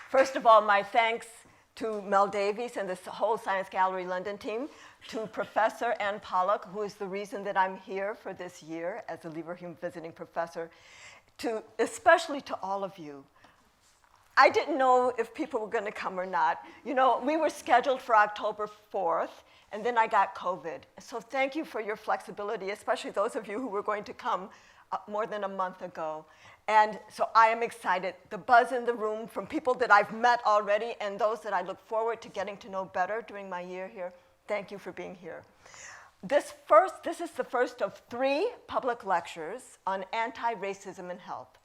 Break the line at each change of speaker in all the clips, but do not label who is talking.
First of all, my thanks to Mel Davies and the whole Science Gallery London team, to Professor Ann Pollock, who is the reason that I'm here for this year as a Leverhulme visiting professor, especially to all of you. I didn't know if people were going to come or not. You know, we were scheduled for October 4th, and then I got COVID. So thank you for your flexibility, especially those of you who were going to come more than a month ago. And so I am excited. The buzz in the room from people that I've met already and those that I look forward to getting to know better during my year here, thank you for being here. This is the first of 3 public lectures on anti-racism in health.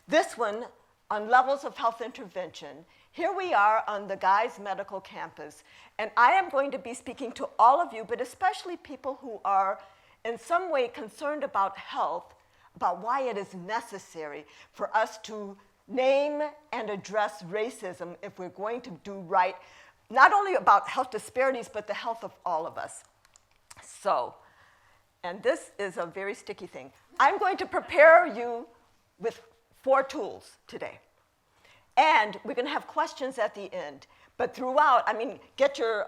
This one on levels of health intervention. Here we are on the Guy's Medical Campus, and I am going to be speaking to all of you, but especially people who are in some way concerned about health, about why it is necessary for us to name and address racism if we're going to do right, not only about health disparities, but the health of all of us. So, and this is a very sticky thing. I'm going to prepare you with 4 tools today. And we're going to have questions at the end. But throughout, I mean, get your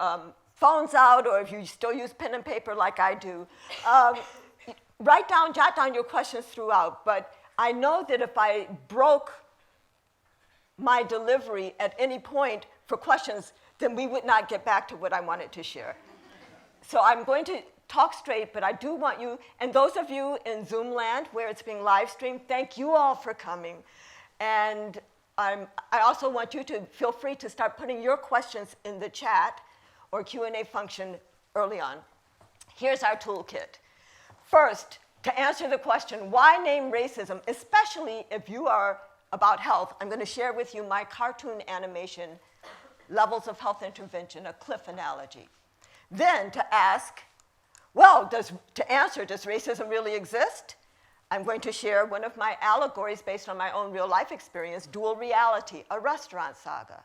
phones out, or if you still use pen and paper like I do, jot down your questions throughout. But I know that if I broke my delivery at any point for questions, then we would not get back to what I wanted to share. So I'm going to talk straight, but I do want you, and those of you in Zoom land where it's being live streamed, thank you all for coming. And I also want you to feel free to start putting your questions in the chat or Q&A function early on. Here's our toolkit. First, to answer the question, why name racism, especially if you are about health, I'm going to share with you my cartoon animation, Levels of Health Intervention, a cliff analogy. Then to ask, well, to answer, does racism really exist? I'm going to share one of my allegories based on my own real-life experience, Dual Reality, a restaurant saga.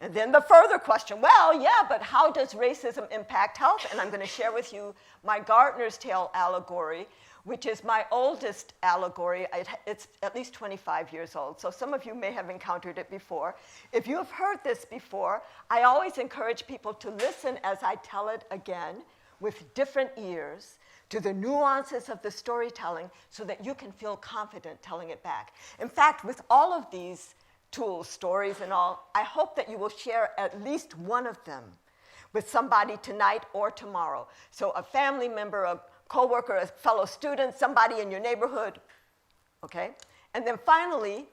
And then the further question, well, yeah, but how does racism impact health? And I'm going to share with you my Gardener's Tale allegory, which is my oldest allegory. It's at least 25 years old, so some of you may have encountered it before. If you have heard this before, I always encourage people to listen as I tell it again with different ears to the nuances of the storytelling so that you can feel confident telling it back. In fact, with all of these tools, stories and all, I hope that you will share at least one of them with somebody tonight or tomorrow. So a family member, a coworker, a fellow student, somebody in your neighborhood, okay? And then finally,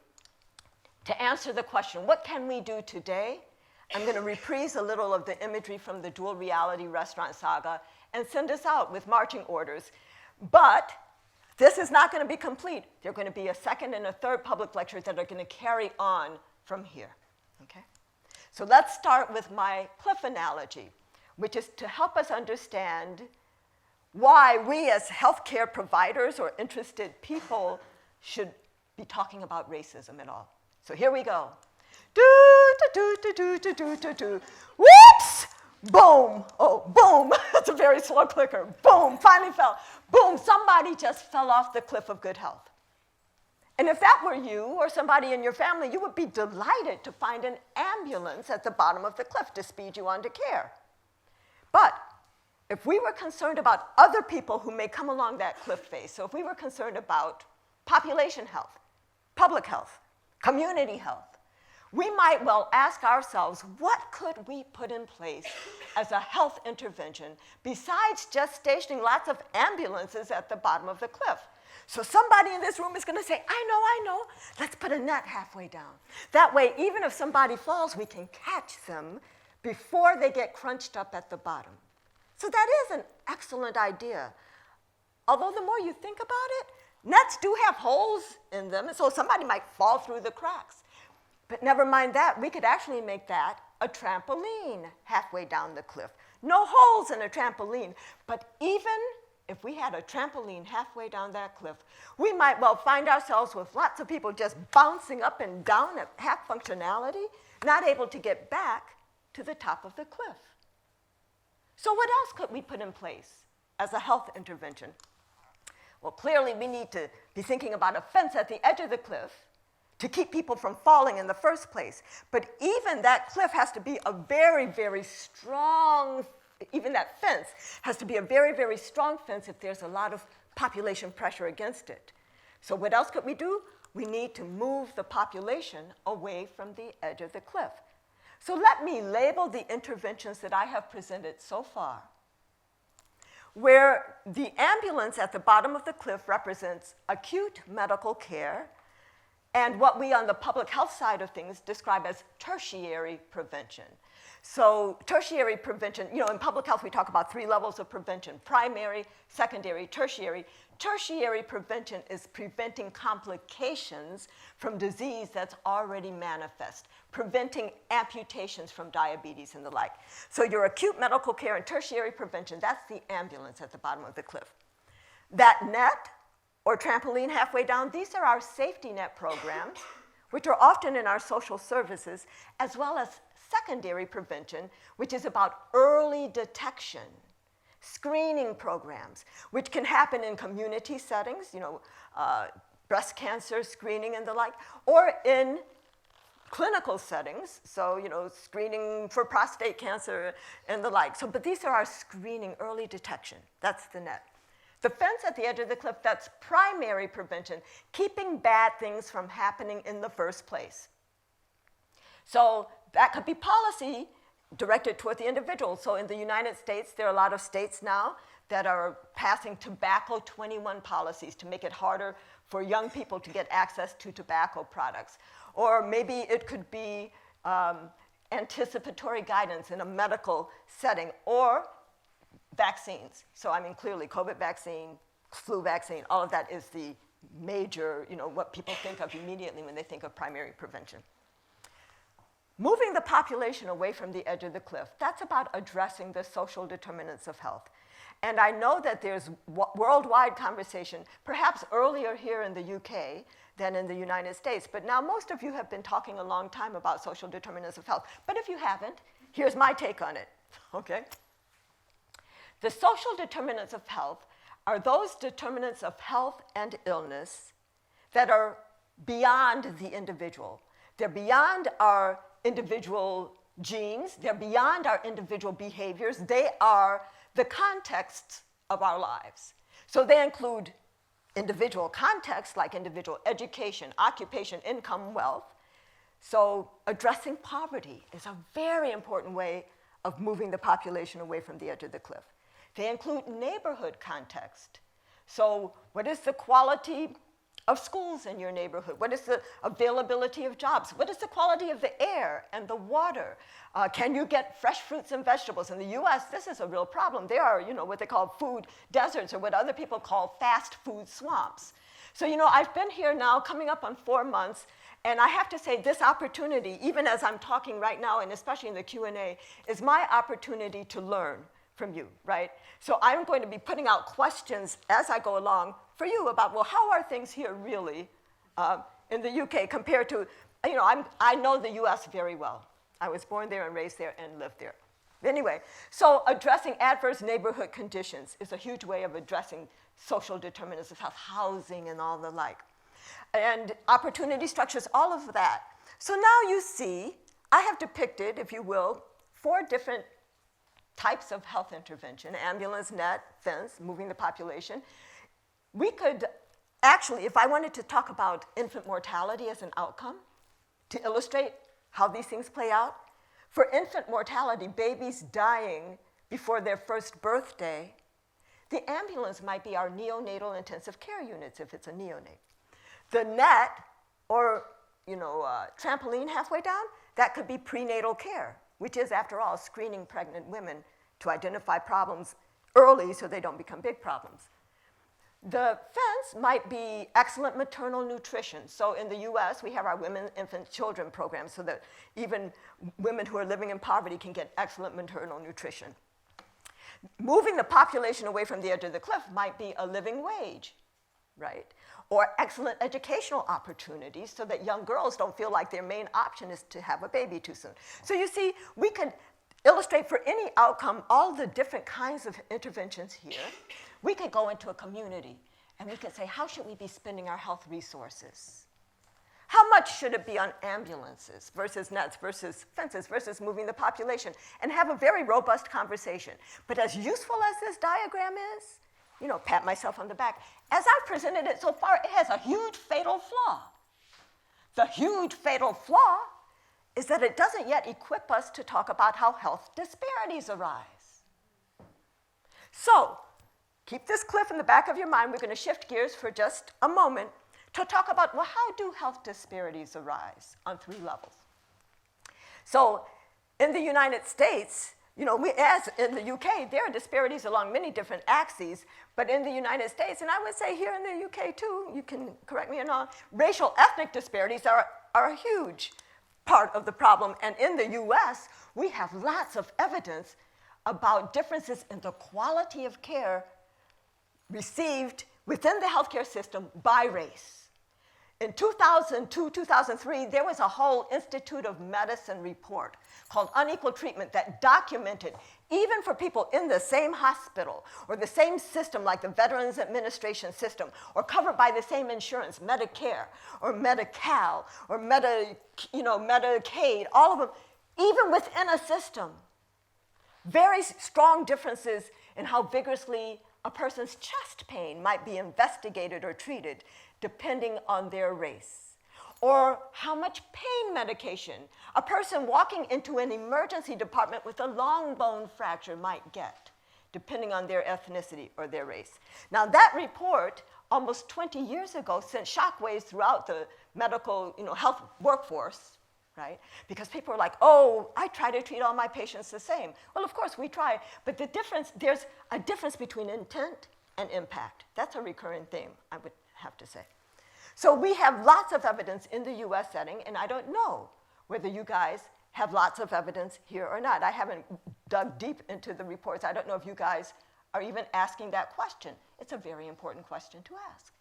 to answer the question, what can we do today? I'm going to reprise a little of the imagery from the Dual Reality restaurant saga and send us out with marching orders. But this is not going to be complete. There are going to be a second and a third public lectures that are going to carry on from here, okay? So let's start with my cliff analogy, which is to help us understand why we as healthcare providers or interested people should be talking about racism at all. So here we go. Whoops! Boom! Oh, boom! That's a very slow clicker. Boom! Finally fell. Boom! Somebody just fell off the cliff of good health. And if that were you or somebody in your family, you would be delighted to find an ambulance at the bottom of the cliff to speed you on to care. But if we were concerned about other people who may come along that cliff face, so if we were concerned about population health, public health, community health, we might well ask ourselves, what could we put in place as a health intervention besides just stationing lots of ambulances at the bottom of the cliff? So somebody in this room is going to say, I know, let's put a net halfway down. That way, even if somebody falls, we can catch them before they get crunched up at the bottom. So that is an excellent idea. Although the more you think about it, nets do have holes in them, and so somebody might fall through the cracks. But never mind that, we could actually make that a trampoline halfway down the cliff. No holes in a trampoline, but even if we had a trampoline halfway down that cliff, we might well find ourselves with lots of people just bouncing up and down at half functionality, not able to get back to the top of the cliff. So what else could we put in place as a health intervention? Well, clearly we need to be thinking about a fence at the edge of the cliff to keep people from falling in the first place. But even that cliff has to be a very, very strong, even that fence has to be a very, very strong fence if there's a lot of population pressure against it. So what else could we do? We need to move the population away from the edge of the cliff. So let me label the interventions that I have presented so far, where the ambulance at the bottom of the cliff represents acute medical care and what we on the public health side of things describe as tertiary prevention. So tertiary prevention, in public health we talk about 3 levels of prevention: primary, secondary, tertiary. Tertiary prevention is preventing complications from disease that's already manifest, preventing amputations from diabetes and the like. So your acute medical care and tertiary prevention, that's the ambulance at the bottom of the cliff. That net or trampoline halfway down, these are our safety net programs, which are often in our social services, as well as secondary prevention, which is about early detection, screening programs, which can happen in community settings, breast cancer screening and the like, or in clinical settings, so, screening for prostate cancer and the like. So, but these are our screening, early detection. That's the net. The fence at the edge of the cliff, that's primary prevention, keeping bad things from happening in the first place. So that could be policy directed toward the individual. So in the United States, there are a lot of states now that are passing tobacco 21 policies to make it harder for young people to get access to tobacco products. Or maybe it could be anticipatory guidance in a medical setting, or vaccines. So clearly COVID vaccine, flu vaccine, all of that is the major, what people think of immediately when they think of primary prevention. Moving the population away from the edge of the cliff, that's about addressing the social determinants of health. And I know that there's worldwide conversation, perhaps earlier here in the UK than in the United States, but now most of you have been talking a long time about social determinants of health. But if you haven't, here's my take on it, okay? The social determinants of health are those determinants of health and illness that are beyond the individual. They're beyond our individual genes. They're beyond our individual behaviors. They are the contexts of our lives. So they include individual contexts like individual education, occupation, income, wealth. So addressing poverty is a very important way of moving the population away from the edge of the cliff. They include neighborhood context. So what is the quality of schools in your neighborhood? What is the availability of jobs? What is the quality of the air and the water? Can you get fresh fruits and vegetables? In the US, this is a real problem. There are, what they call food deserts, or what other people call fast food swamps. So, I've been here now coming up on 4 months, and I have to say this opportunity, even as I'm talking right now, and especially in the Q&A, is my opportunity to learn from you, right? So I'm going to be putting out questions as I go along for you about, well, how are things here really in the UK compared to, I know the US very well. I was born there and raised there and lived there. Anyway, so addressing adverse neighborhood conditions is a huge way of addressing social determinants of health, housing and all the like. And opportunity structures, all of that. So now you see, I have depicted, if you will, 4 different types of health intervention: ambulance, net, fence, moving the population. We could actually, if I wanted to talk about infant mortality as an outcome, to illustrate how these things play out, for infant mortality, babies dying before their first birthday, the ambulance might be our neonatal intensive care units if it's a neonate. The net, or trampoline halfway down, that could be prenatal care, which is, after all, screening pregnant women to identify problems early so they don't become big problems. The fence might be excellent maternal nutrition. So in the US, we have our Women, Infant, Children program so that even women who are living in poverty can get excellent maternal nutrition. Moving the population away from the edge of the cliff might be a living wage, right? Or excellent educational opportunities so that young girls don't feel like their main option is to have a baby too soon. So you see, we could illustrate for any outcome all the different kinds of interventions here. We could go into a community and we could say, how should we be spending our health resources? How much should it be on ambulances versus nets versus fences versus moving the population? And have a very robust conversation. But as useful as this diagram is, you know, pat myself on the back, as I've presented it so far, it has a huge fatal flaw. The huge fatal flaw is that it doesn't yet equip us to talk about how health disparities arise. So, keep this cliff in the back of your mind. We're going to shift gears for just a moment to talk about, well, how do health disparities arise on 3 levels? So, in the United States, you know, as in the UK, there are disparities along many different axes, but in the United States, and I would say here in the UK too, you can correct me if I'm wrong, racial ethnic disparities are a huge part of the problem. And in the US, we have lots of evidence about differences in the quality of care received within the healthcare system by race. In 2002, 2003, there was a whole Institute of Medicine report called Unequal Treatment that documented, even for people in the same hospital or the same system like the Veterans Administration system or covered by the same insurance, Medicare or Medi-Cal or Medicaid, all of them, even within a system, very strong differences in how vigorously a person's chest pain might be investigated or treated depending on their race, or how much pain medication a person walking into an emergency department with a long bone fracture might get, depending on their ethnicity or their race. Now that report, almost 20 years ago, sent shockwaves throughout the medical, health workforce, right? Because people are like, oh, I try to treat all my patients the same. Well, of course we try, but there's a difference between intent and impact. That's a recurring theme, I would have to say. So we have lots of evidence in the US setting, and I don't know whether you guys have lots of evidence here or not. I haven't dug deep into the reports. I don't know if you guys are even asking that question. It's a very important question to ask.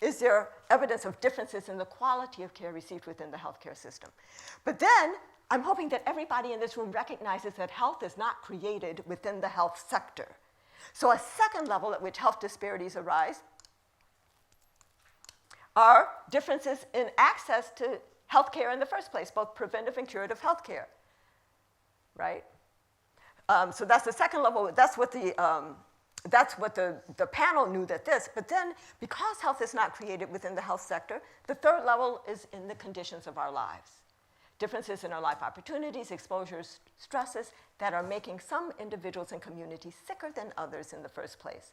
Is there evidence of differences in the quality of care received within the healthcare system? But then, I'm hoping that everybody in this room recognizes that health is not created within the health sector. So a second level at which health disparities arise are differences in access to healthcare in the first place, both preventive and curative healthcare, right? So that's the second level. That's what the panel knew that this, but then because health is not created within the health sector, the third level is in the conditions of our lives. Differences in our life opportunities, exposures, stresses that are making some individuals and communities sicker than others in the first place.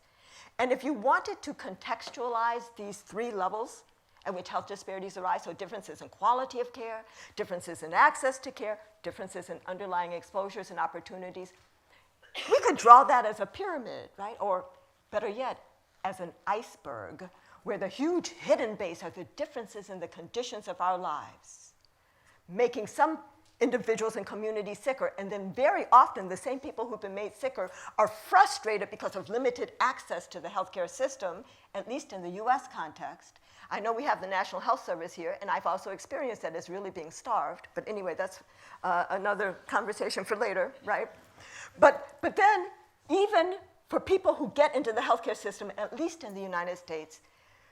And if you wanted to contextualize these 3 levels at which health disparities arise, so differences in quality of care, differences in access to care, differences in underlying exposures and opportunities, we could draw that as a pyramid, right? Or better yet, as an iceberg, where the huge hidden base are the differences in the conditions of our lives, making some individuals and communities sicker, and then very often the same people who've been made sicker are frustrated because of limited access to the healthcare system, at least in the US context. I know we have the National Health Service here, and I've also experienced that as really being starved, but anyway, that's another conversation for later, right? But then, even for people who get into the healthcare system, at least in the United States,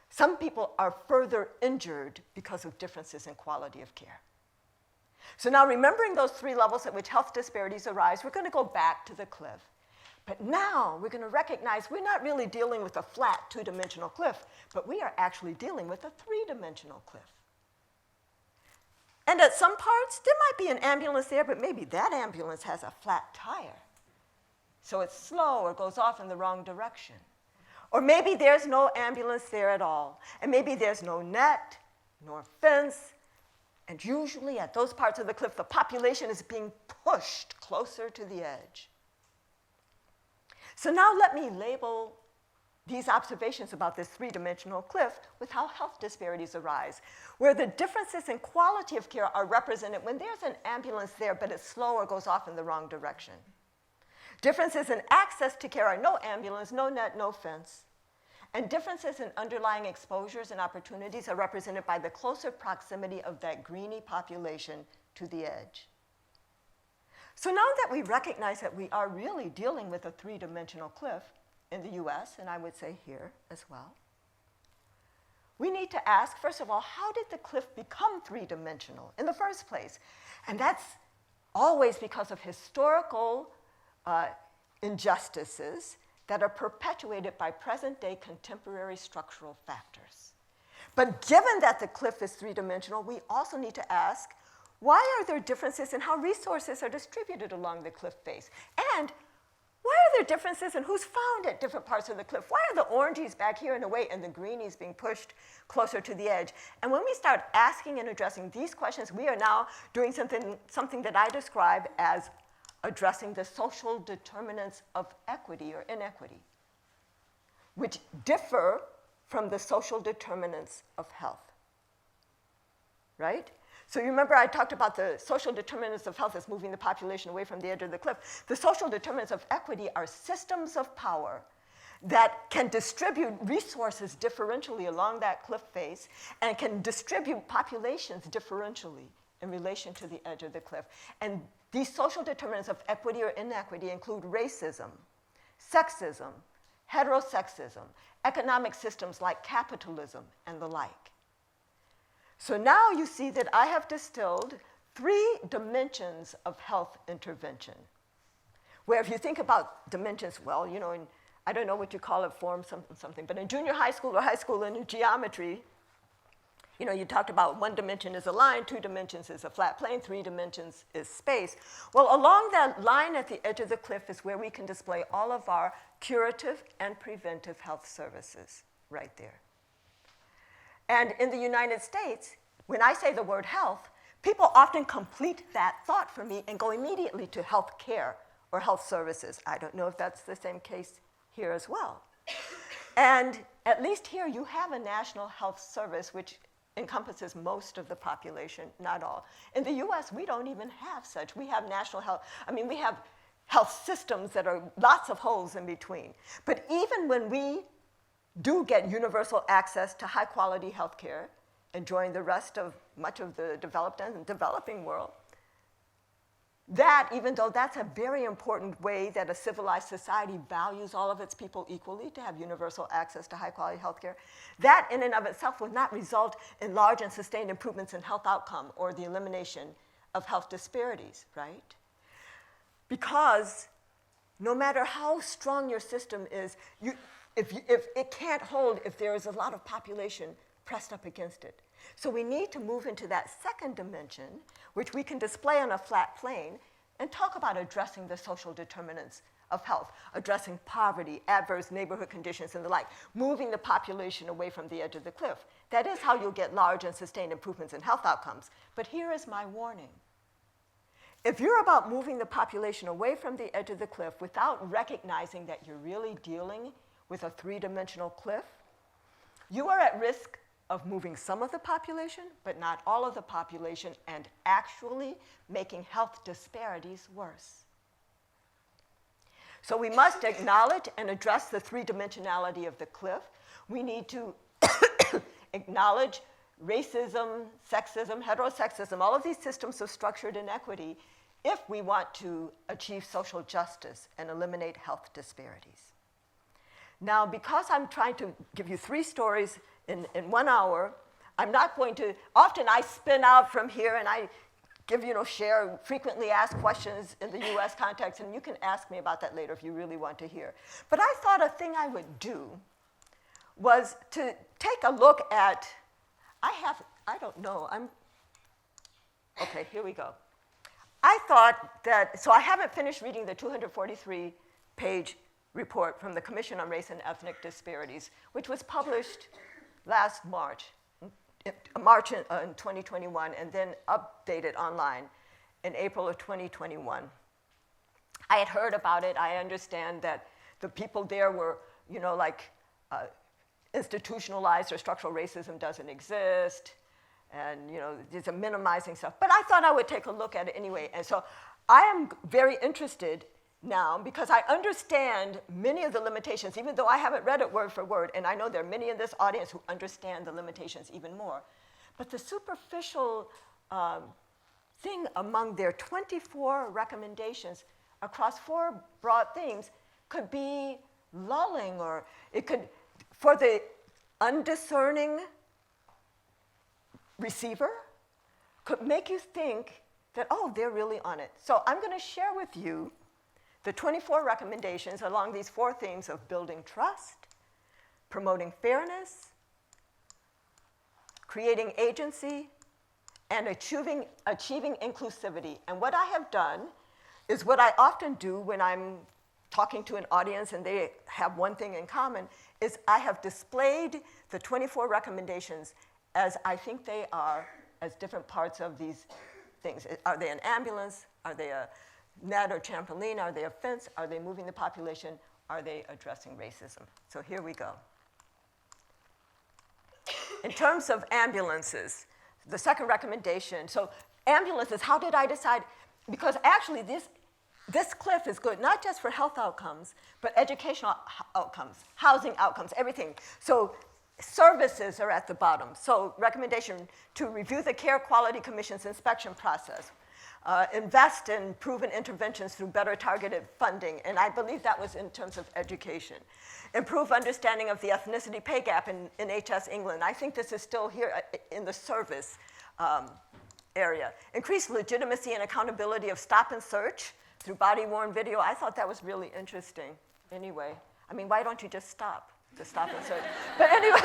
some people are further injured because of differences in quality of care. So now, remembering those 3 levels at which health disparities arise, we're going to go back to the cliff. But now we're going to recognize we're not really dealing with a flat 2-dimensional cliff, but we are actually dealing with a 3-dimensional cliff. And at some parts, there might be an ambulance there, but maybe that ambulance has a flat tire. So it's slow or goes off in the wrong direction. Or maybe there's no ambulance there at all. And maybe there's no net, nor fence. And usually at those parts of the cliff, the population is being pushed closer to the edge. So now let me label these observations about this 3-dimensional cliff with how health disparities arise, where the differences in quality of care are represented when there's an ambulance there, but it's slow or goes off in the wrong direction. Differences in access to care are no ambulance, no net, no fence. And differences in underlying exposures and opportunities are represented by the closer proximity of that greeny population to the edge. So now that we recognize that we are really dealing with a 3-dimensional cliff in the US, and I would say here as well, we need to ask, first of all, how did the cliff become three-dimensional in the first place? And that's always because of historical injustices that are perpetuated by present-day contemporary structural factors. But given that the cliff is three-dimensional, we also need to ask, why are there differences in how resources are distributed along the cliff face? And why are there differences in who's found at different parts of the cliff? Why are the oranges back here in the way and the greenies being pushed closer to the edge? And when we start asking and addressing these questions, we are now doing something that I describe as addressing the social determinants of equity or inequity, which differ from the social determinants of health, right? So you remember I talked about the social determinants of health as moving the population away from the edge of the cliff. The social determinants of equity are systems of power that can distribute resources differentially along that cliff face and can distribute populations differentially in relation to the edge of the cliff. And these social determinants of equity or inequity include racism, sexism, heterosexism, economic systems like capitalism, and the like. So now you see that I have distilled 3 dimensions of health intervention, where if you think about dimensions, well, you know, in, I don't know what you call it, form something, but in junior high school or high school in geometry, you know, you talked about 1 dimension is a line, 2 dimensions is a flat plane, 3 dimensions is space. Well, along that line at the edge of the cliff is where we can display all of our curative and preventive health services right there. And in the United States, when I say the word health, people often complete that thought for me and go immediately to health care or health services. I don't know if that's the same case here as well. And at least here you have a national health service which encompasses most of the population, not all. In the US, we don't even have such. We have national health, we have health systems that are lots of holes in between. But even when we do get universal access to high quality health care, enjoying the rest of much of the developed and developing world, that, even though that's a very important way that a civilized society values all of its people equally to have universal access to high quality health care, that in and of itself will not result in large and sustained improvements in health outcome or the elimination of health disparities, right? Because no matter how strong your system is, if it can't hold if there is a lot of population pressed up against it. So we need to move into that second dimension, which we can display on a flat plane, and talk about addressing the social determinants of health, addressing poverty, adverse neighborhood conditions, and the like, moving the population away from the edge of the cliff. That is how you'll get large and sustained improvements in health outcomes. But here is my warning. If you're about moving the population away from the edge of the cliff without recognizing that you're really dealing with a 3-dimensional cliff, you are at risk of moving some of the population, but not all of the population, and actually making health disparities worse. So we must acknowledge and address the 3-dimensionality of the cliff. We need to acknowledge racism, sexism, heterosexism, all of these systems of structured inequity if we want to achieve social justice and eliminate health disparities. Now, because I'm trying to give you 3 stories in 1 hour, I'm not going to, often I spin out from here and I give, share frequently asked questions in the US context, and you can ask me about that later if you really want to hear. But I thought a thing I would do was to take a look at, okay, here we go. I thought that, so I haven't finished reading the 243-page report from the Commission on Race and Ethnic Disparities, which was published last March in 2021, and then updated online in April of 2021. I had heard about it. I understand that the people there were, institutionalized, or structural racism doesn't exist, and there's a minimizing stuff. But I thought I would take a look at it anyway. And so I am very interested now, because I understand many of the limitations, even though I haven't read it word for word, and I know there are many in this audience who understand the limitations even more. But the superficial thing among their 24 recommendations across 4 broad themes could be lulling, or it could, for the undiscerning receiver could make you think that, oh, they're really on it. So I'm going to share with you the 24 recommendations along these 4 themes of building trust, promoting fairness, creating agency, and achieving inclusivity. And what I have done is what I often do when I'm talking to an audience and they have one thing in common, is I have displayed the 24 recommendations as I think they are, as different parts of these things. Are they an ambulance? Are they a net or trampoline? Are they a fence? Are they moving the population? Are they addressing racism? So here we go. In terms of ambulances, the second recommendation, so ambulances, how did I decide? Because actually this cliff is good, not just for health outcomes, but educational outcomes, housing outcomes, everything. So services are at the bottom. So recommendation to review the Care Quality Commission's inspection process. Invest in proven interventions through better targeted funding, and I believe that was in terms of education. Improve understanding of the ethnicity pay gap in HS England. I think this is still here in the service area. Increase legitimacy and accountability of stop and search through body-worn video. I thought that was really interesting. Anyway, I mean, why don't you just stop and search? But anyway,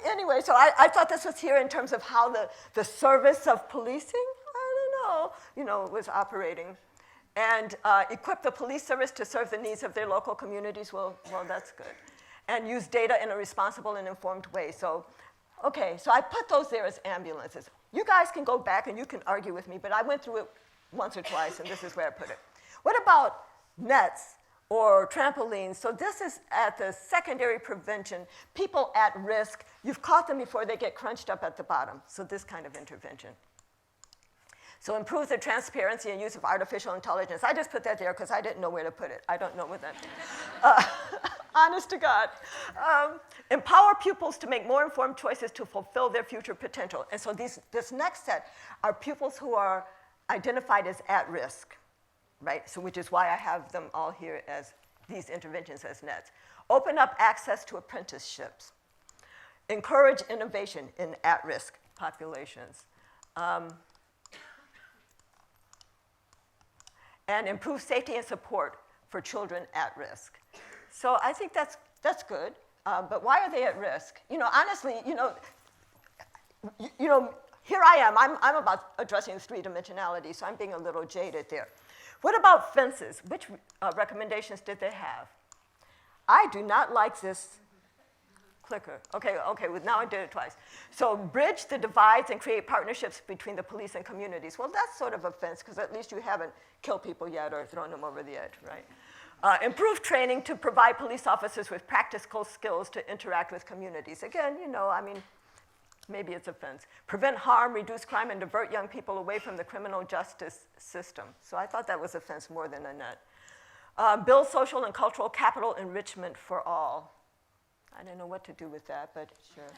anyway, so I thought this was here in terms of how the service of policing, I don't know, was operating. And equip the police service to serve the needs of their local communities. Well, that's good. And use data in a responsible and informed way. So, okay, so I put those there as ambulances. You guys can go back and you can argue with me, but I went through it once or twice, and this is where I put it. What about nets or trampolines? So this is at the secondary prevention. People at risk, you've caught them before they get crunched up at the bottom. So this kind of intervention. So improve the transparency and use of artificial intelligence. I just put that there because I didn't know where to put it. I don't know what that, honest to God. Empower pupils to make more informed choices to fulfill their future potential. And so this next set are pupils who are identified as at risk, right? So which is why I have them all here as these interventions as nets. Open up access to apprenticeships. Encourage innovation in at-risk populations. And improve safety and support for children at risk. So I think that's good, but why are they at risk? Honestly, here I am. I'm about addressing this 3-dimensionality, so I'm being a little jaded there. What about fences? Which recommendations did they have? I do not like this clicker. Okay, well, now I did it twice. So bridge the divides and create partnerships between the police and communities. Well, that's sort of a fence, because at least you haven't killed people yet or thrown them over the edge, right? Improve training to provide police officers with practical skills to interact with communities. Again, maybe it's a fence. Prevent harm, reduce crime, and divert young people away from the criminal justice system. So I thought that was a fence more than a net. Build social and cultural capital enrichment for all. I don't know what to do with that, but sure.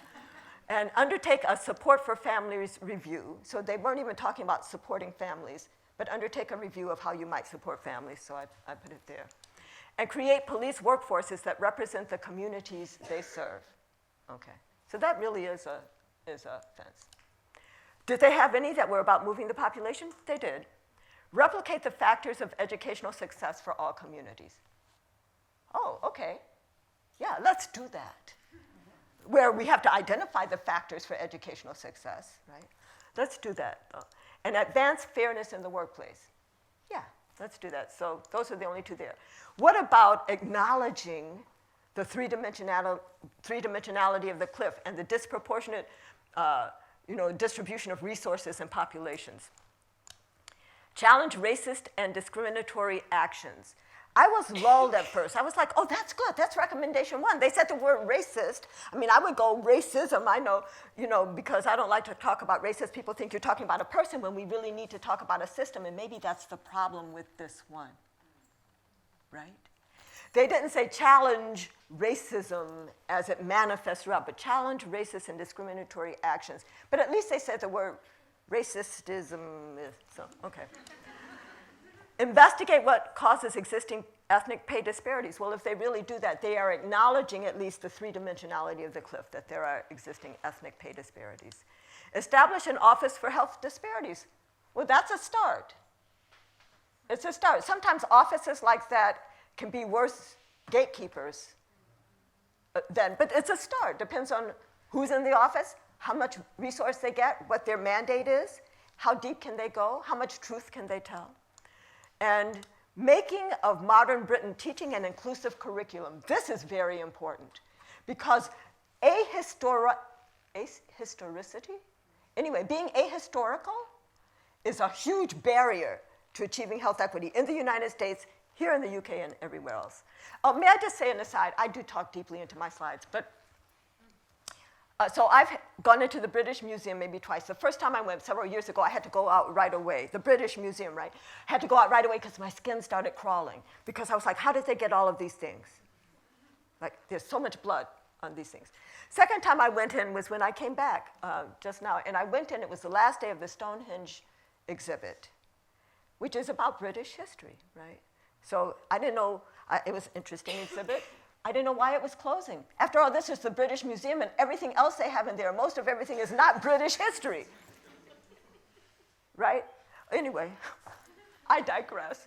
And undertake a support for families review. So they weren't even talking about supporting families, but undertake a review of how you might support families. So I put it there. And create police workforces that represent the communities they serve. Okay, so that really is a fence. Did they have any that were about moving the population? They did. Replicate the factors of educational success for all communities. Oh, okay. Yeah, let's do that. Where we have to identify the factors for educational success, right? Let's do that. And advance fairness in the workplace. Yeah, let's do that. So those are the only 2 there. What about acknowledging the 3-dimensionality of the cliff and the disproportionate distribution of resources and populations? Challenge racist and discriminatory actions. I was lulled at first. I was like, oh, that's good. That's recommendation 1. They said the word racist. I mean, I would go racism. I know, because I don't like to talk about racist. People think you're talking about a person when we really need to talk about a system, and maybe that's the problem with this one, right? They didn't say challenge racism as it manifests throughout, but challenge racist and discriminatory actions. But at least they said the word racistism. So, okay. Investigate what causes existing ethnic pay disparities. Well, if they really do that, they are acknowledging at least the three-dimensionality of the cliff, that there are existing ethnic pay disparities. Establish an office for health disparities. Well, that's a start. It's a start. Sometimes offices like that can be worse gatekeepers then, but it's a start. Depends on who's in the office, how much resource they get, what their mandate is, how deep can they go, how much truth can they tell. And making of modern Britain teaching an inclusive curriculum. This is very important because historicity? Anyway, being ahistorical is a huge barrier to achieving health equity in the United States, here in the UK, and everywhere else. May I just say an aside? I do talk deeply into my slides, but so I've gone into the British Museum maybe twice. The first time I went several years ago, I had to go out right away. The British Museum, right? Had to go out right away because my skin started crawling because I was like, how did they get all of these things? Like, there's so much blood on these things. Second time I went in was when I came back just now, and I went in, it was the last day of the Stonehenge exhibit, which is about British history, right? So I didn't know, it was an interesting exhibit. I didn't know why it was closing. After all, this is the British Museum, and everything else they have in there, most of everything is not British history, right? Anyway, I digress.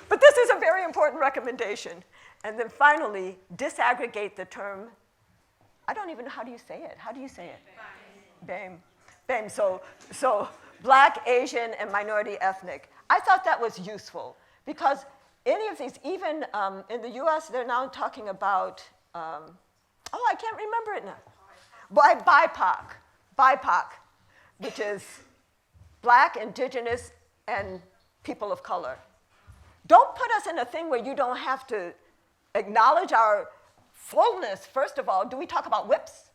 But this is a very important recommendation. And then finally, disaggregate the term, I don't even know, how do you say it? How do you say it? BAME. BAME, so Black, Asian, and minority ethnic. I thought that was useful because any of these, even in the US, they're now talking about, I can't remember it now. BIPOC, which is Black, Indigenous, and people of color. Don't put us in a thing where you don't have to acknowledge our fullness. First of all, do we talk about whips?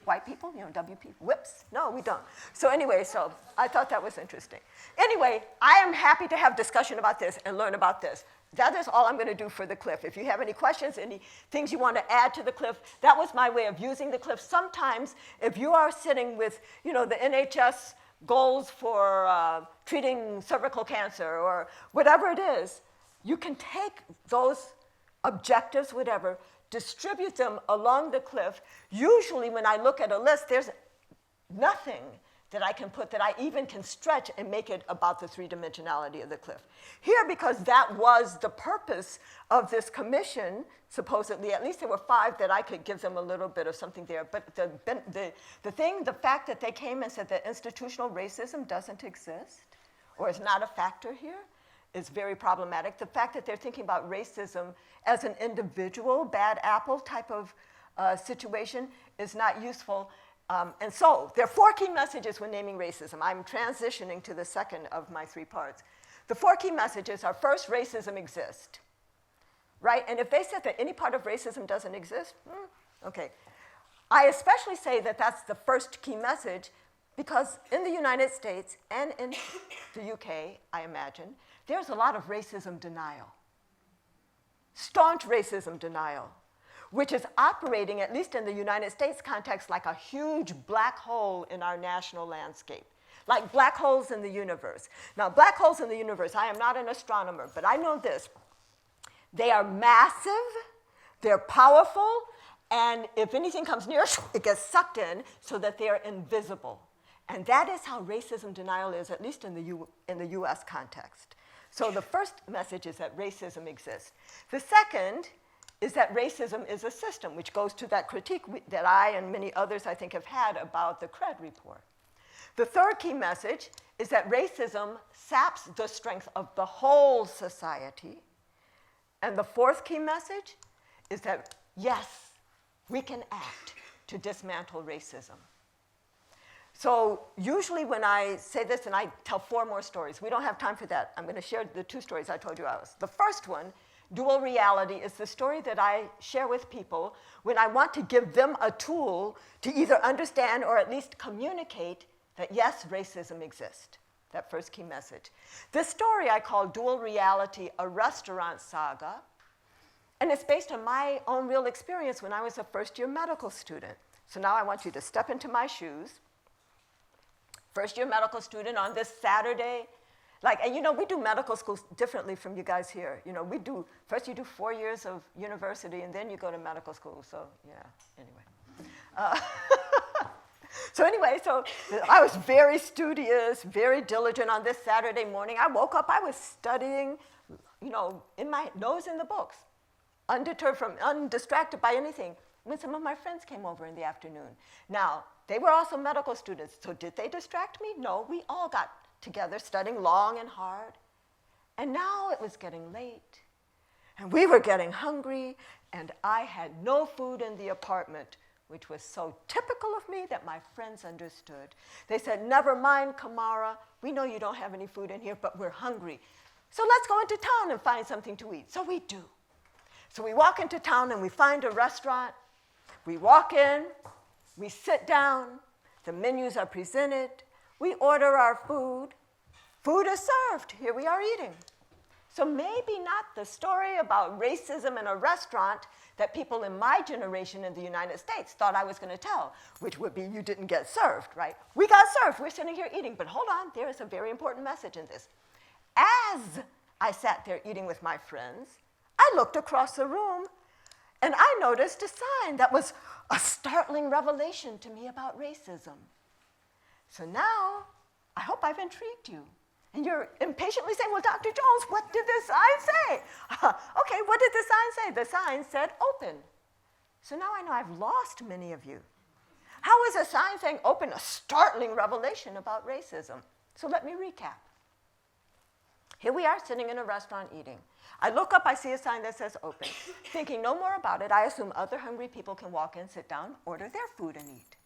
White people, WP, whips? No, we don't. So anyway, so I thought that was interesting. Anyway, I am happy to have discussion about this and learn about this. That is all I'm going to do for the cliff. If you have any questions, any things you want to add to the cliff, that was my way of using the cliff. Sometimes, if you are sitting with, the NHS goals for treating cervical cancer or whatever it is, you can take those objectives, whatever, distribute them along the cliff. Usually when I look at a list, there's nothing that I can put that I even can stretch and make it about the three-dimensionality of the cliff. Here, because that was the purpose of this commission, supposedly, at least there were 5 that I could give them a little bit of something there, but the fact that they came and said that institutional racism doesn't exist or is not a factor here is very problematic. The fact that they're thinking about racism as an individual, bad apple type of situation is not useful. And so there are 4 key messages when naming racism. I'm transitioning to the second of my 3 parts. The 4 key messages are, first, racism exists, right? And if they said that any part of racism doesn't exist, okay. I especially say that that's the first key message because in the United States and in the UK, I imagine, there's a lot of racism denial, staunch racism denial, which is operating, at least in the United States context, like a huge black hole in our national landscape, like black holes in the universe. Now, black holes in the universe, I am not an astronomer, but I know this. They are massive, they're powerful, and if anything comes near, it gets sucked in so that they are invisible. And that is how racism denial is, at least in the US context. So the first message is that racism exists. The second is that racism is a system, which goes to that critique that I and many others, I think, have had about the CRED report. The third key message is that racism saps the strength of the whole society. And the fourth key message is that, yes, we can act to dismantle racism. So usually when I say this, and I tell 4 more stories, we don't have time for that. I'm going to share the 2 stories I told you I was. The first one, dual reality, is the story that I share with people when I want to give them a tool to either understand or at least communicate that, yes, racism exists. That first key message. This story I call Dual Reality, a Restaurant Saga. And it's based on my own real experience when I was a first-year medical student. So now I want you to step into my shoes. First-year medical student on this Saturday Like, and you know, we do medical schools differently from you guys here. You know, first you do 4 years of university, and then you go to medical school. So, yeah, anyway. So anyway, so I was very studious, very diligent on this Saturday morning. I woke up, I was studying, you know, in my nose in the books, undistracted by anything, when some of my friends came over in the afternoon. Now, they were also medical students, so did they distract me? No, we all got together studying long and hard. And now it was getting late, and we were getting hungry, and I had no food in the apartment, which was so typical of me that my friends understood. They said, never mind, Camara, we know you don't have any food in here, but we're hungry. So let's go into town and find something to eat. So we do. So we walk into town and we find a restaurant. We walk in, we sit down, the menus are presented, we order our food. Food is served, here we are eating. So maybe not the story about racism in a restaurant that people in my generation in the United States thought I was going to tell, which would be you didn't get served, right? We got served, we're sitting here eating, but hold on, there is a very important message in this. As I sat there eating with my friends, I looked across the room and I noticed a sign that was a startling revelation to me about racism. So now, I hope I've intrigued you. And you're impatiently saying, well, Dr. Jones, what did this sign say? Okay, what did the sign say? The sign said open. So now I know I've lost many of you. How is a sign saying open a startling revelation about racism? So let me recap. Here we are sitting in a restaurant eating. I look up, I see a sign that says open. Thinking no more about it, I assume other hungry people can walk in, sit down, order their food and eat.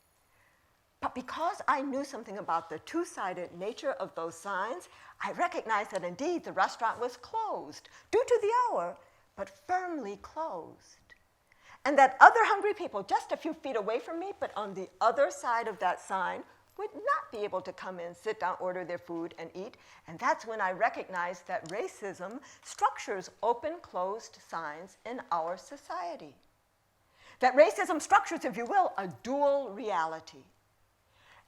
But because I knew something about the two-sided nature of those signs, I recognized that indeed the restaurant was closed due to the hour, but firmly closed. And that other hungry people just a few feet away from me, but on the other side of that sign, would not be able to come in, sit down, order their food, and eat. And that's when I recognized that racism structures open-closed signs in our society. That racism structures, if you will, a dual reality.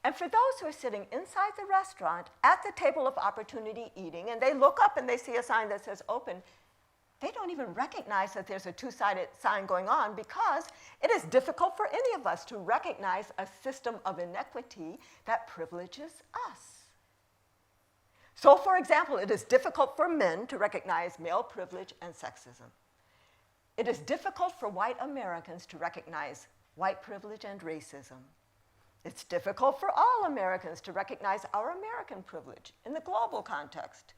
And for those who are sitting inside the restaurant at the table of opportunity eating, and they look up and they see a sign that says open, they don't even recognize that there's a two-sided sign going on because it is difficult for any of us to recognize a system of inequity that privileges us. So, for example, it is difficult for men to recognize male privilege and sexism. It is difficult for white Americans to recognize white privilege and racism. It's difficult for all Americans to recognize our American privilege in the global context.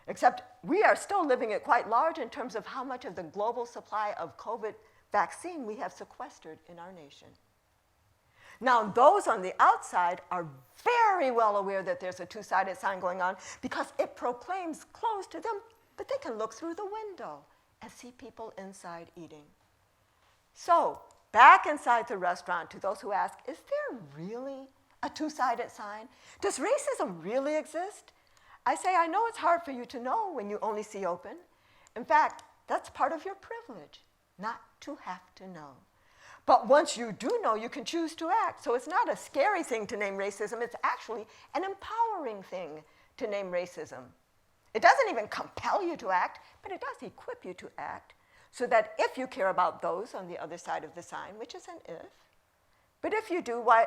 Except we are still living it quite large in terms of how much of the global supply of COVID vaccine we have sequestered in our nation. Now, those on the outside are very well aware that there's a two-sided sign going on because it proclaims closed to them, but they can look through the window and see people inside eating. So, back inside the restaurant, to those who ask, is there really a two-sided sign? Does racism really exist? I say, I know it's hard for you to know when you only see open. In fact, that's part of your privilege, not to have to know. But once you do know, you can choose to act. So it's not a scary thing to name racism. It's actually an empowering thing to name racism. It doesn't even compel you to act, but it does equip you to act so that if you care about those on the other side of the sign, which is an if, but if you do, why,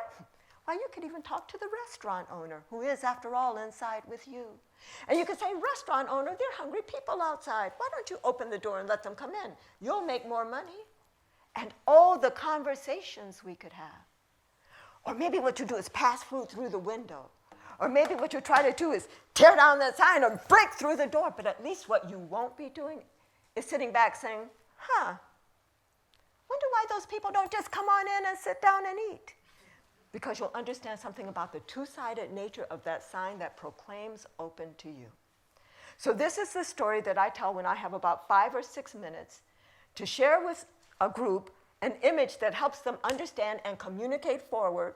you could even talk to the restaurant owner, who is, after all, inside with you. And you could say, restaurant owner, there are hungry people outside. Why don't you open the door and let them come in? You'll make more money. And oh, the conversations we could have. Or maybe what you do is pass food through the window. Or maybe what you try to do is tear down that sign or break through the door. But at least what you won't be doing is sitting back saying, wonder why those people don't just come on in and sit down and eat. Because you'll understand something about the two-sided nature of that sign that proclaims open to you. So this is the story that I tell when I have about 5 or 6 minutes to share with a group an image that helps them understand and communicate forward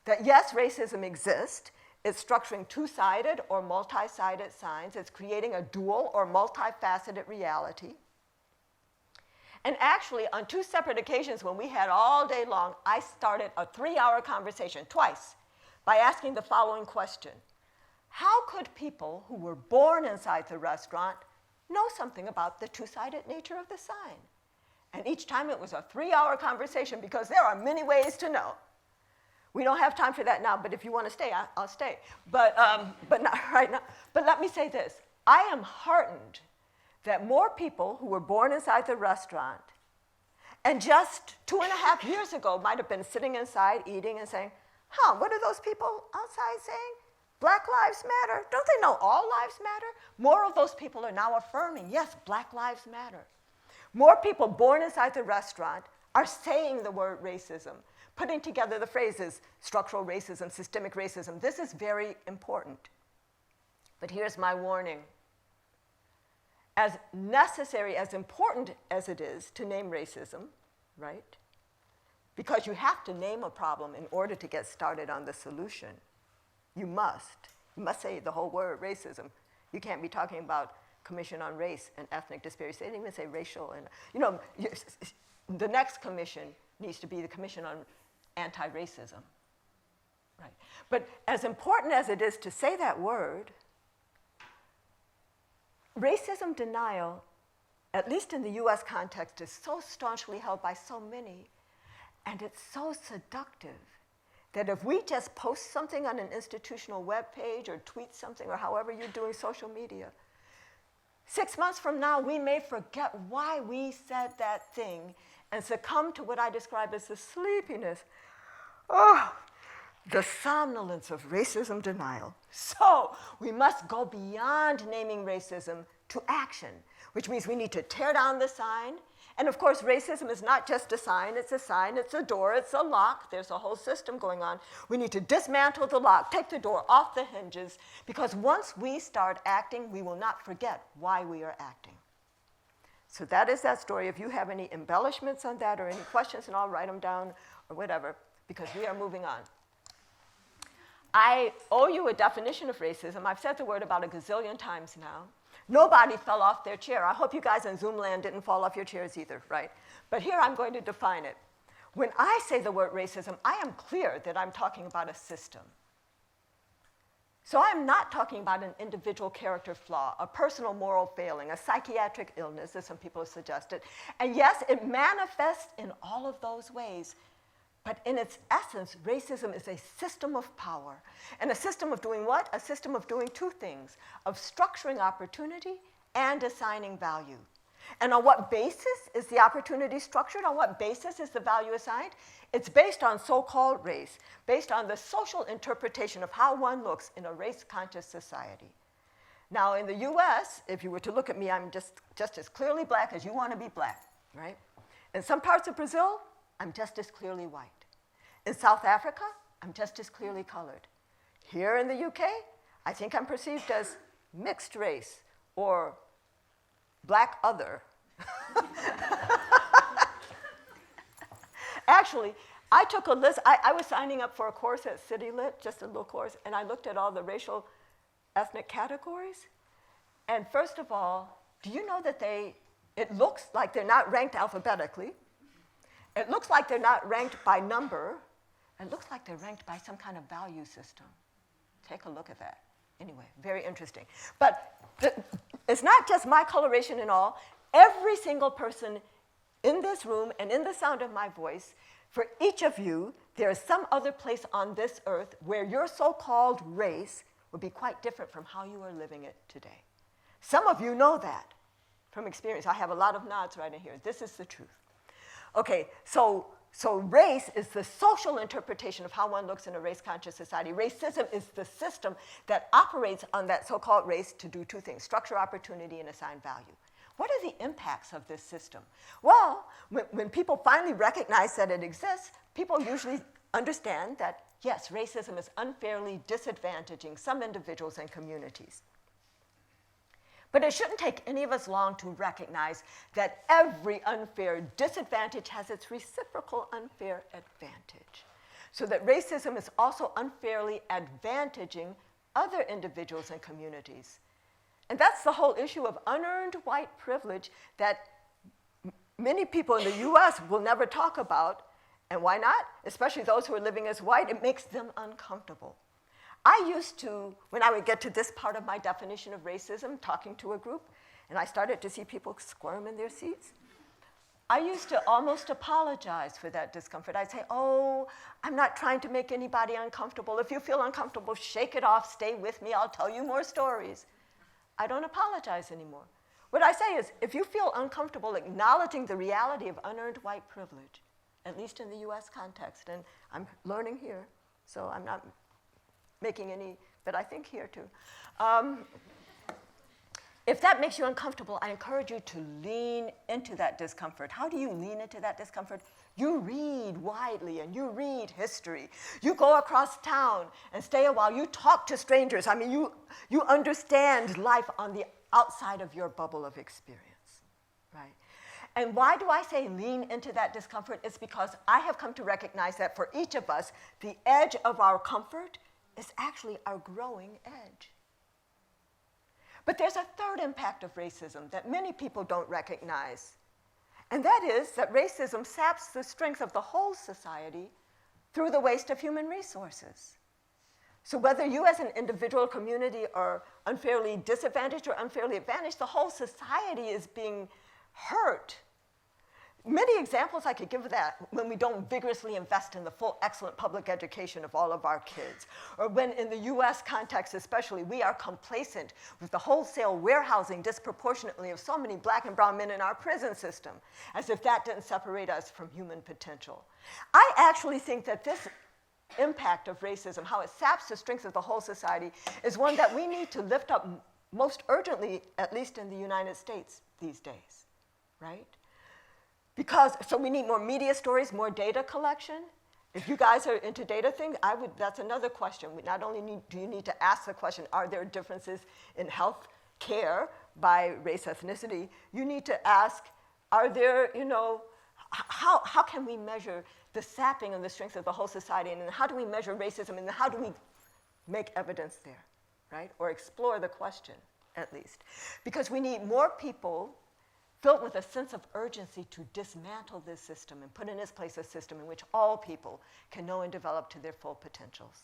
that yes, racism exists. It's structuring two-sided or multi-sided signs. It's creating a dual or multifaceted reality. And actually, on 2 separate occasions when we had all day long, I started a 3-hour conversation twice by asking the following question. how could people who were born inside the restaurant know something about the two-sided nature of the sign? And each time it was a 3-hour conversation because there are many ways to know. We don't have time for that now, but if you want to stay, I'll stay. But not right now. But let me say this. I am heartened that more people who were born inside the restaurant and just 2.5 years ago might have been sitting inside eating and saying, what are those people outside saying? Black lives matter. Don't they know all lives matter? More of those people are now affirming, yes, Black lives matter. More people born inside the restaurant are saying the word racism, putting together the phrases structural racism, systemic racism. This is very important. But here's my warning. As necessary, as important as it is to name racism, right? Because you have to name a problem in order to get started on the solution. You must say the whole word racism. You can't be talking about Commission on Race and Ethnic Disparities. They didn't even say racial. And, the next commission needs to be the Commission on Anti-Racism. Right. But as important as it is to say that word, racism denial, at least in the US context, is so staunchly held by so many, and it's so seductive that if we just post something on an institutional web page or tweet something or however you're doing social media, 6 months from now, we may forget why we said that thing and succumb to what I describe as the sleepiness, the somnolence of racism denial. So we must go beyond naming racism to action, which means we need to tear down the sign. And of course, racism is not just a sign, it's a door, it's a lock. There's a whole system going on. We need to dismantle the lock, take the door off the hinges, because once we start acting, we will not forget why we are acting. So that is that story. If you have any embellishments on that or any questions, and I'll write them down or whatever, because we are moving on. I owe you a definition of racism. I've said the word about a gazillion times now. Nobody fell off their chair. I hope you guys in Zoom land didn't fall off your chairs either, right? But here I'm going to define it. When I say the word racism, I am clear that I'm talking about a system. So I'm not talking about an individual character flaw, a personal moral failing, a psychiatric illness, as some people have suggested. And yes, it manifests in all of those ways. But in its essence, racism is a system of power. And a system of doing what? A system of doing two things, of structuring opportunity and assigning value. And on what basis is the opportunity structured? On what basis is the value assigned? It's based on so-called race, based on the social interpretation of how one looks in a race-conscious society. Now, in the US, if you were to look at me, I'm just as clearly Black as you want to be Black, right? In some parts of Brazil, I'm just as clearly white. In South Africa, I'm just as clearly colored. Here in the UK, I think I'm perceived as mixed race or Black other. Actually, I took a list. I was signing up for a course at CityLit, just a little course, and I looked at all the racial ethnic categories. And first of all, do you know that it looks like they're not ranked alphabetically. It looks like they're not ranked by number. It looks like they're ranked by some kind of value system. Take a look at that. Anyway, very interesting. But it's not just my coloration and all. Every single person in this room and in the sound of my voice, for each of you, there is some other place on this earth where your so-called race would be quite different from how you are living it today. Some of you know that from experience. I have a lot of nods right in here. This is the truth. Okay, so race is the social interpretation of how one looks in a race-conscious society. Racism is the system that operates on that so-called race to do two things, structure opportunity and assign value. What are the impacts of this system? Well, when people finally recognize that it exists, people usually understand that, yes, racism is unfairly disadvantaging some individuals and communities. But it shouldn't take any of us long to recognize that every unfair disadvantage has its reciprocal unfair advantage. So that racism is also unfairly advantaging other individuals and communities. And that's the whole issue of unearned white privilege that many people in the US will never talk about. And why not? Especially those who are living as white, it makes them uncomfortable. I used to, when I would get to this part of my definition of racism, talking to a group, and I started to see people squirm in their seats, I used to almost apologize for that discomfort. I'd say, oh, I'm not trying to make anybody uncomfortable. If you feel uncomfortable, shake it off, stay with me, I'll tell you more stories. I don't apologize anymore. What I say is, if you feel uncomfortable acknowledging the reality of unearned white privilege, at least in the US context, and I'm learning here, so I'm not making any, but I think here too. If that makes you uncomfortable, I encourage you to lean into that discomfort. How do you lean into that discomfort? You read widely and you read history. You go across town and stay a while. You talk to strangers. I mean, you understand life on the outside of your bubble of experience, right? And why do I say lean into that discomfort? It's because I have come to recognize that for each of us, the edge of our comfort is actually our growing edge. But there's a third impact of racism that many people don't recognize, and that is that racism saps the strength of the whole society through the waste of human resources. So whether you as an individual community are unfairly disadvantaged or unfairly advantaged, the whole society is being hurt. Many examples I could give of that: when we don't vigorously invest in the full excellent public education of all of our kids, or when in the US context especially, we are complacent with the wholesale warehousing disproportionately of so many black and brown men in our prison system, as if that didn't separate us from human potential. I actually think that this impact of racism, how it saps the strength of the whole society, is one that we need to lift up most urgently, at least in the United States these days, right? Because, so we need more media stories, more data collection. If you guys are into data things, that's another question. Not only do you need to ask the question, are there differences in health care by race, ethnicity? You need to ask, are there, how can we measure the sapping of the strength of the whole society, and how do we measure racism, and how do we make evidence there, right? Or explore the question, at least. Because we need more people filled with a sense of urgency to dismantle this system and put in its place a system in which all people can know and develop to their full potentials.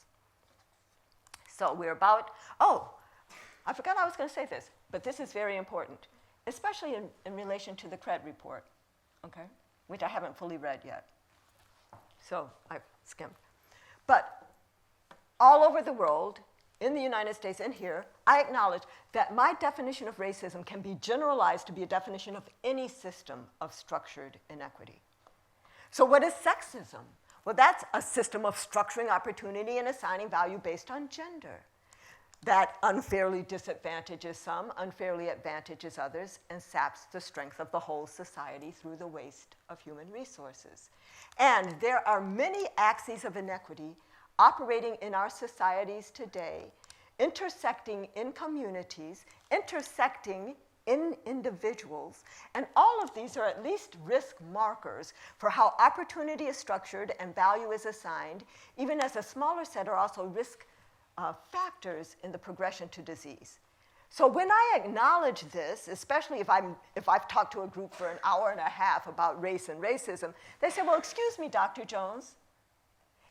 So we're about, I forgot I was going to say this, but this is very important, especially in relation to the CRED report, okay, which I haven't fully read yet. So I've skimmed. But all over the world, in the United States and here, I acknowledge that my definition of racism can be generalized to be a definition of any system of structured inequity. So what is sexism? Well, that's a system of structuring opportunity and assigning value based on gender that unfairly disadvantages some, unfairly advantages others, and saps the strength of the whole society through the waste of human resources. And there are many axes of inequity operating in our societies today, intersecting in communities, intersecting in individuals, and all of these are at least risk markers for how opportunity is structured and value is assigned, even as a smaller set are also risk factors in the progression to disease. So when I acknowledge this, especially if I've talked to a group for an hour and a half about race and racism, they say, well, excuse me, Dr. Jones,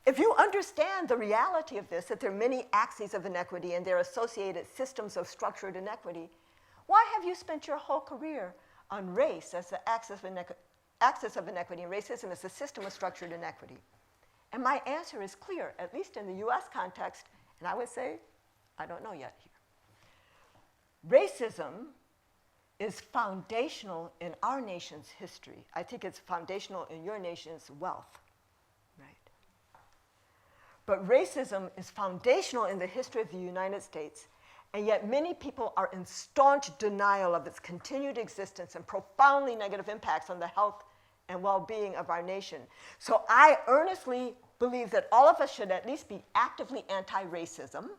if you understand the reality of this, that there are many axes of inequity and their associated systems of structured inequity, why have you spent your whole career on race as the axis of inequity, and racism as a system of structured inequity? And my answer is clear, at least in the US context, and I would say, I don't know yet here. Racism is foundational in our nation's history. I think it's foundational in your nation's wealth. But racism is foundational in the history of the United States, and yet many people are in staunch denial of its continued existence and profoundly negative impacts on the health and well-being of our nation. So I earnestly believe that all of us should at least be actively anti-racism.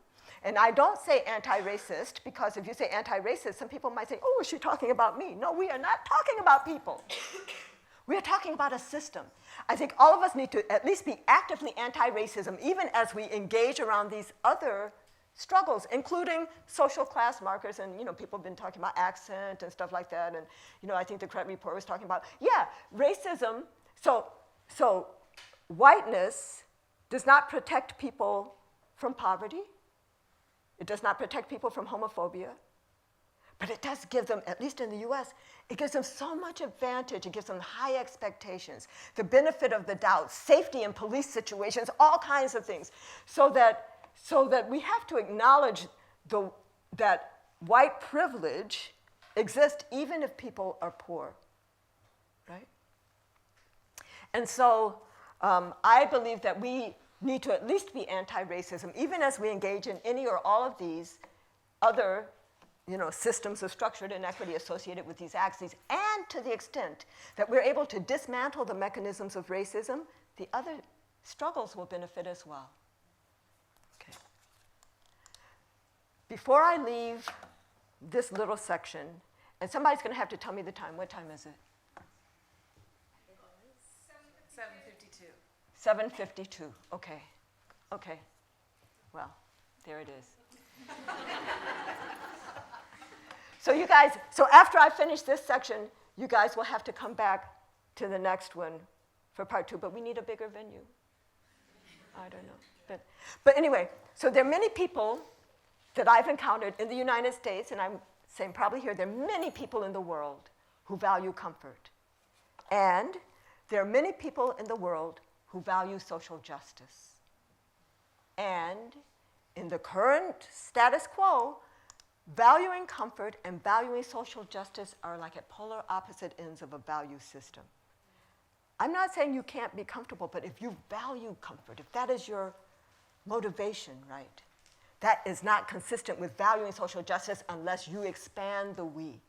And I don't say anti-racist, because if you say anti-racist, some people might say, oh, is she talking about me? No, we are not talking about people. We are talking about a system. I think all of us need to at least be actively anti-racism, even as we engage around these other struggles, including social class markers. And people have been talking about accent and stuff like that. And I think the CRED report was talking about, racism. So whiteness does not protect people from poverty. It does not protect people from homophobia. But it does give them, at least in the US, it gives them so much advantage. It gives them high expectations, the benefit of the doubt, safety in police situations, all kinds of things. So that we have to acknowledge that white privilege exists even if people are poor, right? And so I believe that we need to at least be anti-racism, even as we engage in any or all of these other systems of structured inequity associated with these axes, and to the extent that we're able to dismantle the mechanisms of racism, the other struggles will benefit as well. Okay. Before I leave this little section, and somebody's going to have to tell me the time. What time is it? 7:52. 7:52. Okay. Okay. Well, there it is. So you guys, after I finish this section, you guys will have to come back to the next one for part 2, but we need a bigger venue. I don't know. But anyway, so there are many people that I've encountered in the United States, and I'm saying probably here, there are many people in the world who value comfort. And there are many people in the world who value social justice. And in the current status quo, valuing comfort and valuing social justice are like at polar opposite ends of a value system. I'm not saying you can't be comfortable, but if you value comfort, if that is your motivation, right, that is not consistent with valuing social justice unless you expand the we,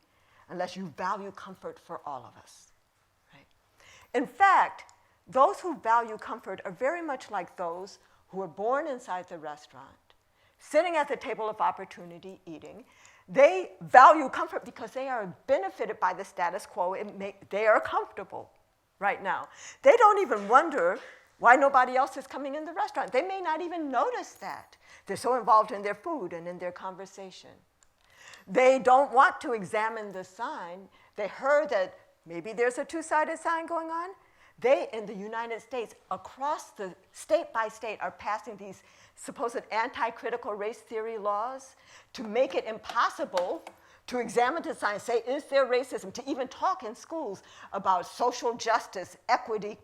unless you value comfort for all of us, right? In fact, those who value comfort are very much like those who were born inside the restaurant, sitting at the table of opportunity, eating. They value comfort because they are benefited by the status quo. They are comfortable right now. They don't even wonder why nobody else is coming in the restaurant. They may not even notice that. They're so involved in their food and in their conversation. They don't want to examine the sign. They heard that maybe there's a two-sided sign going on. They, in the United States, across the state by state, are passing these supposed anti-critical race theory laws to make it impossible to examine the sign, say, is there racism, to even talk in schools about social justice, equity,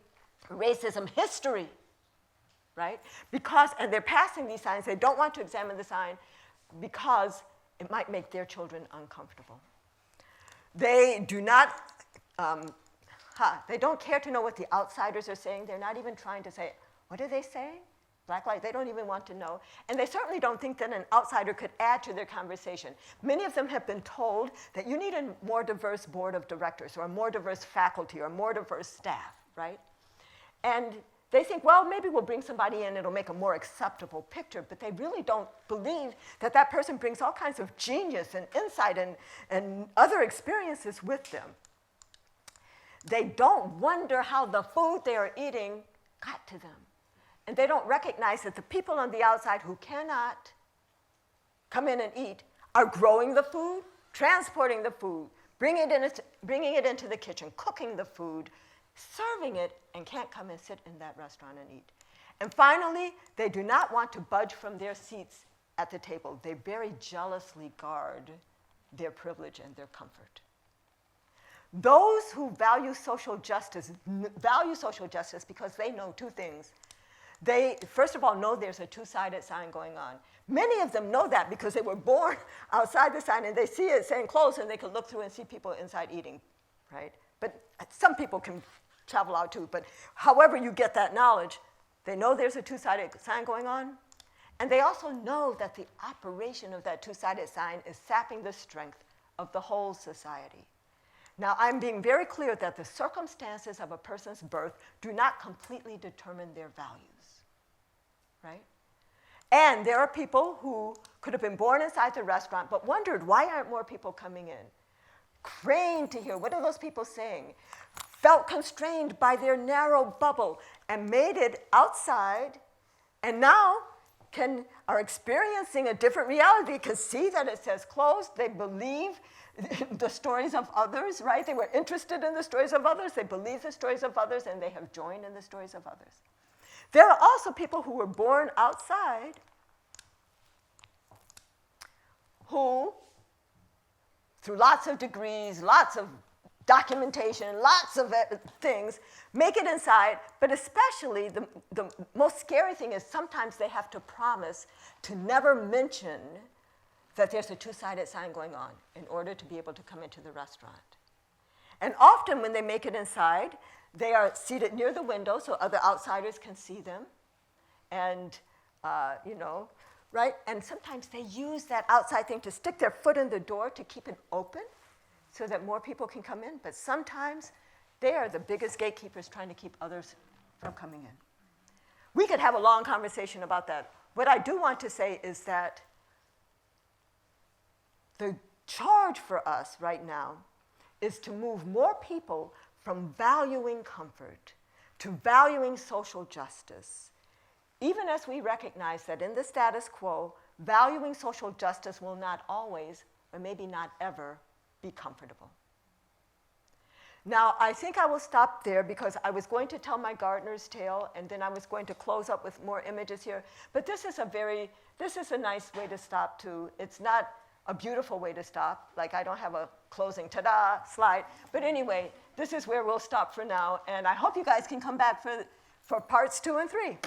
racism, history, right? And they're passing these signs. They don't want to examine the sign because it might make their children uncomfortable. They do not, they don't care to know what the outsiders are saying. They're not even trying to say, what are they saying? Black lives, they don't even want to know. And they certainly don't think that an outsider could add to their conversation. Many of them have been told that you need a more diverse board of directors or a more diverse faculty or a more diverse staff, right? And they think, well, maybe we'll bring somebody in, it'll make a more acceptable picture, but they really don't believe that that person brings all kinds of genius and insight and other experiences with them. They don't wonder how the food they are eating got to them. And they don't recognize that the people on the outside who cannot come in and eat are growing the food, transporting the food, bringing it into the kitchen, cooking the food, serving it, and can't come and sit in that restaurant and eat. And finally, they do not want to budge from their seats at the table. They very jealously guard their privilege and their comfort. Those who value social justice because they know two things. They, first of all, know there's a two-sided sign going on. Many of them know that because they were born outside the sign and they see it saying close and they can look through and see people inside eating, right? But some people can travel out too, but however you get that knowledge, they know there's a two-sided sign going on, and they also know that the operation of that two-sided sign is sapping the strength of the whole society. Now, I'm being very clear that the circumstances of a person's birth do not completely determine their values, right? And there are people who could have been born inside the restaurant but wondered, why aren't more people coming in? Craned to hear, what are those people saying? Felt constrained by their narrow bubble and made it outside, and now are experiencing a different reality, can see that it says closed. They believe the stories of others, right? They were interested in the stories of others. They believe the stories of others, and they have joined in the stories of others. There are also people who were born outside who, through lots of degrees, lots of documentation, lots of things, make it inside, but especially the most scary thing is sometimes they have to promise to never mention that there's a two-sided sign going on in order to be able to come into the restaurant. And often when they make it inside, they are seated near the window so other outsiders can see them. And, right? And sometimes they use that outside thing to stick their foot in the door to keep it open so that more people can come in. But sometimes they are the biggest gatekeepers trying to keep others from coming in. We could have a long conversation about that. What I do want to say is that the charge for us right now is to move more people from valuing comfort to valuing social justice, even as we recognize that in the status quo, valuing social justice will not always, or maybe not ever, be comfortable. Now, I think I will stop there because I was going to tell my gardener's tale, and then I was going to close up with more images here. But this is a nice way to stop, too. It's not a beautiful way to stop. Like, I don't have a closing ta-da slide. But anyway, this is where we'll stop for now. And I hope you guys can come back for parts 2 and 3.